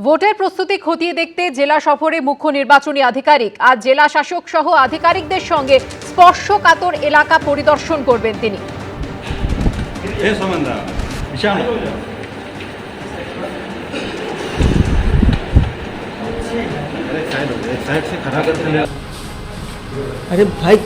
ভোটের প্রস্তুতি খতিয়ে দেখতে জেলা সফরে মুখ্য নির্বাচনী আধিকারিক আজ জেলা শাসক সহ আধিকারিকদের সঙ্গে স্পর্শকাতর এলাকা পরিদর্শন করবেন তিনি। अरे भाई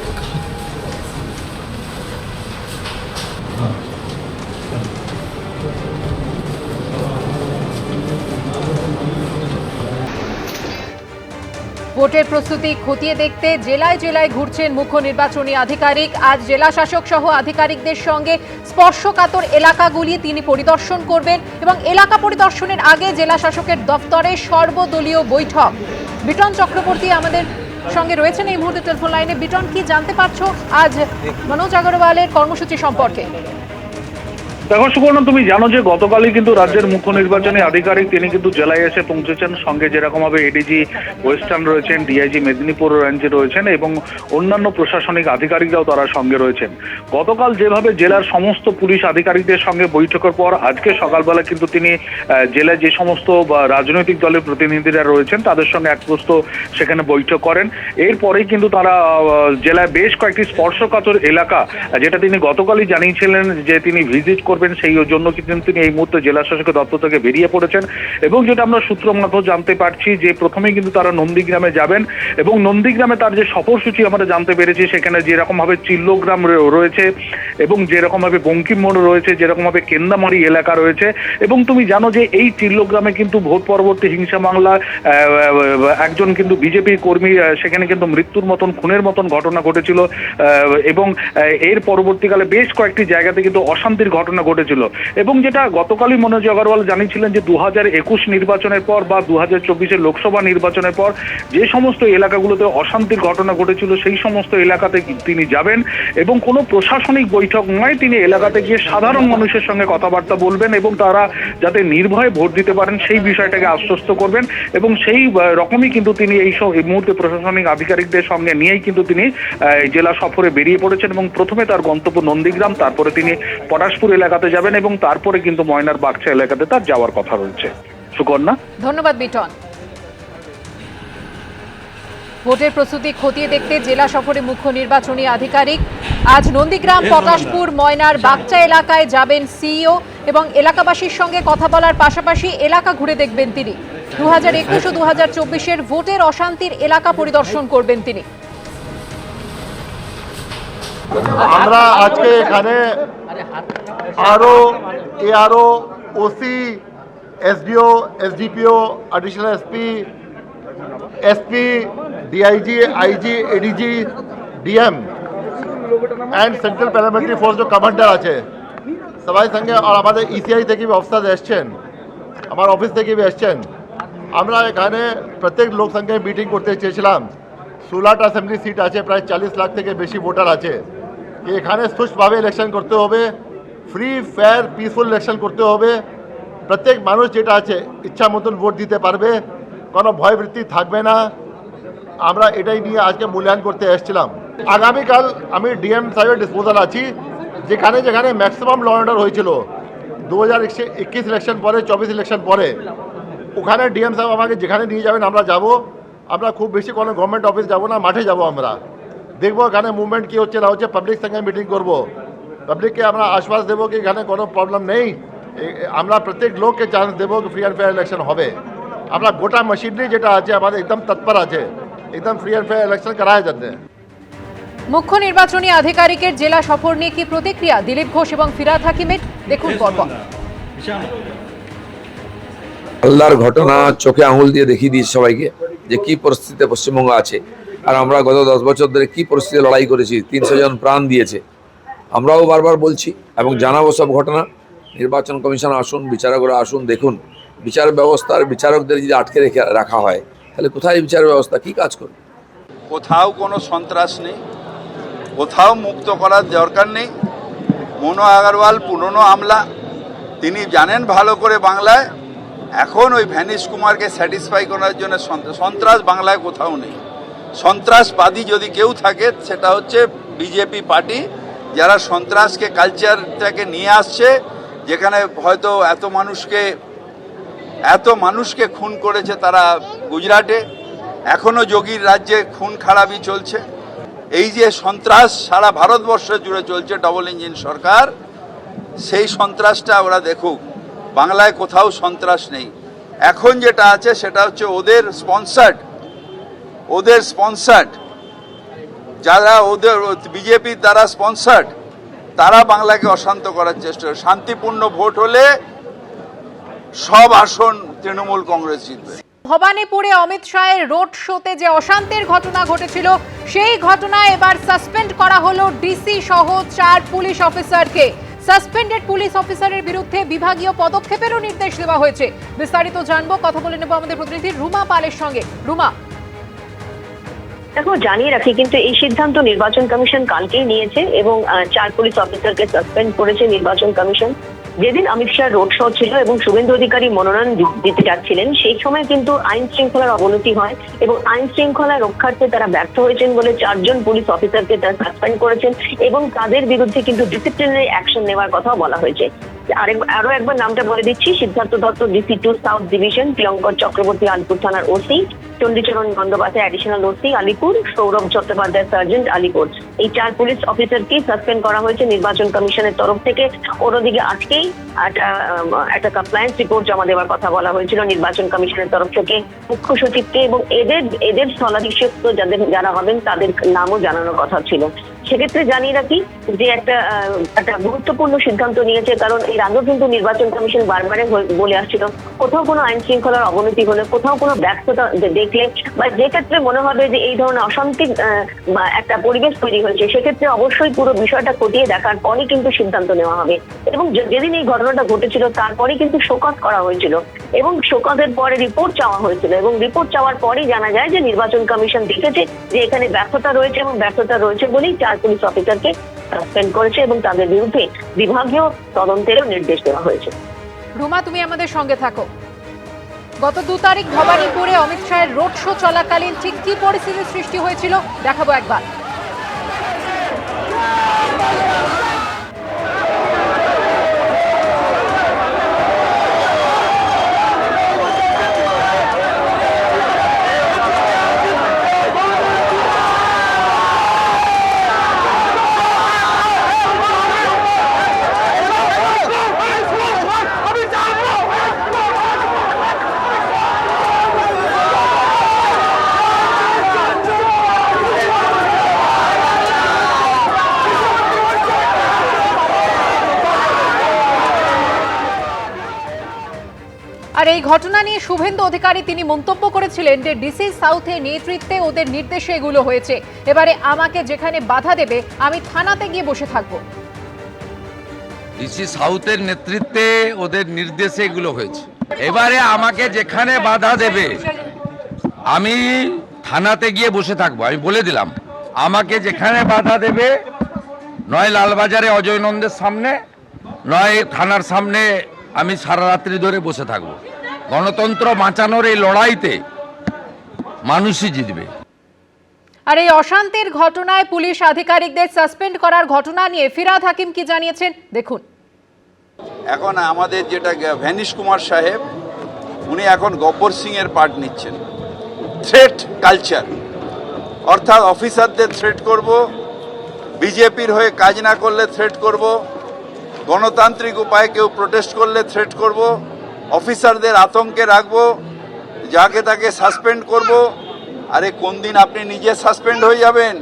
ভোটের প্রস্তুতি খতিয়ে দেখতে জেলায় জেলায় ঘুরছেন মুখ্য নির্বাচনী আধিকারিক। আজ জেলা শাসক সহ আধিকারিকদের সঙ্গে স্পর্শকাতর এলাকাগুলি তিনি পরিদর্শন করবেন এবং এলাকা পরিদর্শনের আগে জেলা শাসকের দফতরে সর্বদলীয় বৈঠক। বিটন চক্রবর্তী আমাদের সঙ্গে রয়েছেন এই মুহূর্তে টেলিফোন লাইনে। বিটন, কি জানতে পারছো আজ মনোজ আগরওয়ালের কর্মসূচি সম্পর্কে? দেখো সুবর্ণ, তুমি জানো যে গতকালই কিন্তু রাজ্যের মুখ্য নির্বাচনী আধিকারিক তিনি কিন্তু জেলায় এসে পৌঁছেছেন। সঙ্গে যেরকম ভাবে এডিজি ওয়েস্টার্ন রয়েছেন, ডিআইজি মেদিনীপুর রেঞ্জে রয়েছেন এবং অন্যান্য প্রশাসনিক আধিকারিকরাও তারা সঙ্গে রয়েছেন। গতকাল যেভাবে জেলার সমস্ত পুলিশ আধিকারিকদের সঙ্গে বৈঠকের পর আজকে সকালবেলা কিন্তু তিনি জেলায় যে সমস্ত রাজনৈতিক দলের প্রতিনিধিরা রয়েছেন তাদের সঙ্গে এক প্রস্ত সেখানে বৈঠক করেন। এরপরেই কিন্তু তারা জেলায় বেশ কয়েকটি স্পর্শকাতর এলাকা, যেটা তিনি গতকালই জানিয়েছিলেন যে তিনি ভিজিট করবেন, সেই জন্য কিন্তু তিনি এই মুহূর্তে জেলা শাসকের দপ্তর থেকে বেরিয়ে পড়েছেন। এবং যেটা আমরা সূত্র মারফত জানতে পারছি যে প্রথমেই কিন্তু তারা নন্দীগ্রামে যাবেন এবং নন্দীগ্রামে তার যে সফরসূচি আমরা জানতে পেরেছি সেখানে যেরকম ভাবে চিল্লগ্রাম রয়েছে এবং যেরকম ভাবে বঙ্কিম মোড় রয়েছে, যেরকম ভাবে কেন্দামারি এলাকা রয়েছে। এবং তুমি জানো যে এই চিল্লগ্রামে কিন্তু ভোট পরবর্তী হিংসা মামলা একজন কিন্তু বিজেপি কর্মী সেখানে কিন্তু মৃত্যুর মতন, খুনের মতন ঘটনা ঘটেছিল এবং এর পরবর্তীকালে বেশ কয়েকটি জায়গাতে কিন্তু অশান্তির ঘটনা ঘটেছিল। এবং যেটা গতকালই মনোজ আগরওয়াল জানিয়েছিলেন যে 2021 নির্বাচনের পর বা 2024 লোকসভা নির্বাচনের পর যে সমস্ত এলাকাগুলোতে অশান্তির ঘটনা ঘটেছিল সেই সমস্ত এলাকাতে তিনি যাবেন এবং কোনো প্রশাসনিক বৈঠক নয়, তিনি এলাকাতে গিয়ে সাধারণ মানুষের সঙ্গে কথাবার্তা বলবেন এবং তারা যাতে নির্ভয়ে ভোট দিতে পারেন সেই বিষয়টাকে আশ্বস্ত করবেন। এবং সেই রকমই কিন্তু তিনি এই মুহূর্তে প্রশাসনিক আধিকারিকদের সঙ্গে নিয়েই কিন্তু তিনি জেলা সফরে বেরিয়ে পড়েছেন এবং প্রথমে তার গন্তব্য নন্দীগ্রাম, তারপরে তিনি পটাশপুর এলাকাতে যাবেন এবং তারপরে কিন্তু ময়নার বাগচা এলাকাতে তার যাওয়ার কথা রয়েছে। সুকন্যা, ধন্যবাদ বিটন। ভোটের প্রস্তুতি খতিয়ে দেখতে জেলা সফরে মুখ্য নির্বাচনী আধিকারিক আজ নন্দীগ্রাম, পটাশপুর, ময়নার বাগচা এলাকায় যাবেন সিইও এবং এলাকাবাসীর সঙ্গে কথা বলার পাশাপাশি এলাকা ঘুরে দেখবেন তিনি। 2021 ও 2024 ভোটের অশান্তির এলাকা পরিদর্শন করবেন তিনি। আমরা আজকে এখানে ARO, OC, SDO, SDPO, additional SP, DIG, IG, ADG, DM and central paramilitary force যে কমান্ডার আছে সবাই সঙ্গে, আর আমাদের ইসিআই থেকে অফিসার এসছেন, আমার অফিস থেকে এসছেন। আমরা এখানে প্রত্যেক লোক সঙ্গে মিটিং করতে চেয়েছিলাম। 16টা অ্যাসেম্বলি সিট আছে, প্রায় 40 লাখ থেকে বেশি ভোটার আছে। এখানে সুষ্ঠুভাবে ইলেকশন করতে হবে, ফ্রি ফেয়ার পিসফুল ইলেকশন করতে হবে। প্রত্যেক মানুষ যেটা আছে ইচ্ছা মতন ভোট দিতে পারবে, কোনো ভয়বৃত্তি থাকবে না। আমরা এটাই নিয়ে আজকে মূল্যায়ন করতে এসেছিলাম। আগামীকাল আমি ডিএম সাহেবের ডিসপোজাল আছি, যেখানে যেখানে ম্যাক্সিমাম ল অর্ডার হয়েছিল 2021 ইলেকশন পরে, 24 ইলেকশন পরে, ওখানে ডিএম সাহেব আমাকে যেখানে নিয়ে যাবেন আমরা যাব। আমরা খুব বেশি কোনো গভর্নমেন্ট অফিস যাব না, মাঠে যাব। আমরা দেখবো এখানে মুভমেন্ট কী হচ্ছে না হচ্ছে, পাবলিক সঙ্গে মিটিং করব, পাবলিককে আমরা আশ্বাস দেবো কি এখানে কোনো প্রবলেম নেই। আমরা প্রত্যেক লোককে চান্স দেবো কি ফ্রি অ্যান্ড ফেয়ার ইলেকশন হবে। আমরা গোটা মেশিনারি যেটা আছে আমাদের একদম তৎপর আছে, একদম ফ্রি অ্যান্ড ফেয়ার ইলেকশন করায় যাতে। মুখ্য নির্বাচনী আধিকারিকের জেলা সফর নিয়ে কি প্রতিক্রিয়া দিলীপ ঘোষ এবং ফিরহাদ হাকিমের, দেখুন পরপর। আল্লাহর ঘটনা চোখে আঙুল দিয়ে দেখিয়ে দিয়েছে সবাইকে যে কি পরিস্থিতিতে পশ্চিমবঙ্গ আছে। আর আমরা গত 10 বছর ধরে কি পরিস্থিতি লড়াই করেছি, 300 জন প্রাণ দিয়েছে। আমরাও বারবার বলছি এবং জানাবো সব ঘটনা। নির্বাচন কমিশন আসুন, বিচারকরা আসুন, দেখুন বিচার ব্যবস্থার বিচারকদের যদি আটকে রাখা হয় তাহলে কোথায় বিচার ব্যবস্থা কি কাজ করবে? কোথাও কোনো সন্ত্রাস নেই, কোথাও মুক্ত করার দরকার নেই। মনো আগরওয়াল পুরনো আমলা, তিনি জানেন ভালো করে বাংলায়। এখন ওই ভ্যানিশ কুমারকে স্যাটিসফাই করার জন্য সন্ত্রাস বাংলায় কোথাও নেই। সন্ত্রাসবাদী যদি কেউ থাকে সেটা হচ্ছে বিজেপি পার্টি, যারা সন্ত্রাসকে কালচারটাকে নিয়ে আসছে, যেখানে হয়তো এত মানুষকে এত মানুষকে খুন করেছে তারা গুজরাটে, এখনো যোগীর রাজ্যে খুন খারাপি চলছে। এই যে সন্ত্রাস সারা ভারতবর্ষ জুড়ে চলছে ডবল ইঞ্জিন সরকার, সেই সন্ত্রাসটা ওরা দেখুক। বাংলায় কোথাও সন্ত্রাস নেই। এখন যেটা আছে সেটা হচ্ছে ওদের স্পন্সার্ড যারা ওদের বিজেপির দ্বারা স্পন্সার্ড, তারা বাংলাকে অশান্ত করার চেষ্টা করে। শান্তিপূর্ণ ভোট হলে সব আসন তৃণমূল কংগ্রেস জিতবে। ভবানীপুরে অমিত শাহের রোড শোতে যে অশান্তির ঘটনা ঘটেছিল, সেই ঘটনায় এবার সাসপেন্ড করা হলো ডিসি সহ 4 পুলিশ অফিসারকে। সাসপেন্ডেড পুলিশ অফিসারের বিরুদ্ধে বিভাগীয় পদক্ষেপেরও নির্দেশ দেওয়া হয়েছে। বিস্তারিত জানবো, কথা বলে নেব আমাদের প্রতিনিধি রুমা পালের সঙ্গে। রুমা, দেখো জানিয়ে রাখি, কিন্তু এই সিদ্ধান্ত নির্বাচন কমিশন কালকেই নিয়েছে এবং 4 পুলিশ অফিসারকে সাসপেন্ড করেছে নির্বাচন কমিশন। যেদিন অমিত শাহ রোড শো ছিল এবং শুভেন্দু অধিকারী মনোনয়ন দিতে যাচ্ছিলেন, সেই সময় কিন্তু আইন শৃঙ্খলার অবনতি হয় এবং আইন শৃঙ্খলা রক্ষার্থে তারা ব্যর্থ হয়েছেন বলে 4 জন পুলিশ অফিসারকে তারা সাসপেন্ড করেছেন এবং তাদের বিরুদ্ধে কিন্তু ডিসিপ্লিনারি অ্যাকশন নেওয়ার কথাও বলা হয়েছে। আরো একবার নামটা বলে দিচ্ছি: Siddhartha Dutta DC 2 south division, Priyankar Chakraborty Alipur থানার OC, Chandicharan Bandyopadhyay additional OC Alipur, Sourav Chattopadhyay sergeant Alipur. এই 4 পুলিশ অফিসারকে সাসপেন্ড করা হয়েছে নির্বাচন কমিশনের তরফ থেকে। অন্যদিকে আজকেই একটা কমপ্লায়েন্স রিপোর্ট জমা দেওয়ার কথা বলা হয়েছিল নির্বাচন কমিশনের তরফ থেকে মুখ্য সচিবকে, এবং এদের স্থলাভিষিক্ত যারা হবেন তাদের নামও জানানোর কথা ছিল। সেক্ষেত্রে জানিয়ে রাখি যে একটা গুরুত্বপূর্ণ সিদ্ধান্ত নিয়েছে, কারণ এর আগেও কিন্তু নির্বাচন কমিশন বারবারে বলে আসছিল কোথাও কোনো আইন শৃঙ্খলার অবনতি হলে, কোথাও কোনো ব্যর্থতা দেখলে বা যে ক্ষেত্রে মনে হবে যে এই ধরনের অশান্তির একটা পরিবেশ তৈরি হয়েছে, সেক্ষেত্রে অবশ্যই পুরো বিষয়টা খতিয়ে দেখার পরই কিন্তু সিদ্ধান্ত নেওয়া হবে। এবং যেদিন এই ঘটনাটা ঘটেছিল তারপরে কিন্তু শোকজ করা হয়েছিল এবং শোকজের পরে রিপোর্ট চাওয়া হয়েছিল, এবং রিপোর্ট চাওয়ার পরই জানা যায় যে নির্বাচন কমিশন দেখেছে যে এখানে ব্যর্থতা রয়েছে এবং ব্যর্থতা রয়েছে বলেই 4 পুলিশ অফিসারকে সাসপেন্ড করেছে এবং তাদের বিরুদ্ধে বিভাগীয় তদন্তেরও নির্দেশ দেওয়া হয়েছে। রুমা, তুমি আমাদের সঙ্গে থাকো। গত 2 তারিখ ভবানীপুরে অমিত শাহের রোড শো চলাকালীন ঠিক কি পরিস্থিতির সৃষ্টি হয়েছিল দেখাবো একবার। আর এই ঘটনা নিয়ে শুভেন্দু অধিকারী তিনি মন্তব্য করেছিলেন যে ডিসি সাউথের নেতৃত্বে ওদের নির্দেশে এগুলো হয়েছে, এবারে আমাকে যেখানে বাধা দেবে আমি থানাতে গিয়ে বসে থাকবো। ডিসি সাউথের নেতৃত্বে ওদের নির্দেশে এগুলো হয়েছে, এবারে আমাকে যেখানে বাধা দেবে আমি থানাতে গিয়ে বসে থাকবো। আমি বলে দিলাম, আমাকে যেখানে বাধা দেবে, নয় লালবাজারে অজয় নন্দের সামনে, নয় থানার সামনে, আমি সারা রাত্রি ধরে বসে থাকবো। গণতন্ত্র বাঁচানোর এই লড়াইতে মানুষই জিতবে। আর এই অশান্তির ঘটনায় পুলিশ আধিকারিকদের সাসপেন্ড করার ঘটনা নিয়ে ফিরহাদ হাকিম কি জানিয়েছেন দেখুন। এখন আমাদের যেটা ভ্যানিশ কুমার সাহেব, উনি এখন গব্বর সিং এর পার্ট নিচ্ছেন। থ্রেট কালচার, অর্থাৎ অফিসারদের থ্রেট করব, বিজেপির হয়ে কাজ না করলে থ্রেট করব, গণতান্ত্রিক উপায়ে কেউ প্রোটেস্ট করলে থ্রেট করব, অফিসারদের আতঙ্কে রাখবো, যাকে তাকে সাসপেন্ড করব। আরে কোন দিন আপনি নিজে সাসপেন্ড হয়ে যাবেন,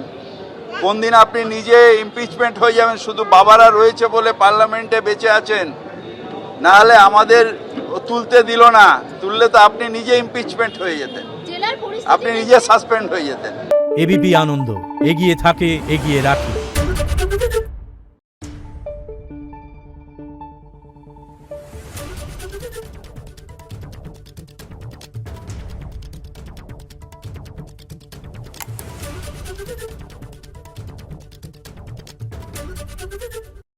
কোন দিন আপনি নিজে ইমপিচমেন্ট হয়ে যাবেন? শুধু বাবারা রয়েছে বলে পার্লামেন্টে বেঁচে আছেন, না হলে আমাদের তুলতে দিল না, তুললে তো আপনি নিজে ইমপিচমেন্ট হয়ে যেতেন, আপনি নিজে সাসপেন্ড হয়ে যেতেন। এবিপি আনন্দ, এগিয়ে থাকে, এগিয়ে রাখে।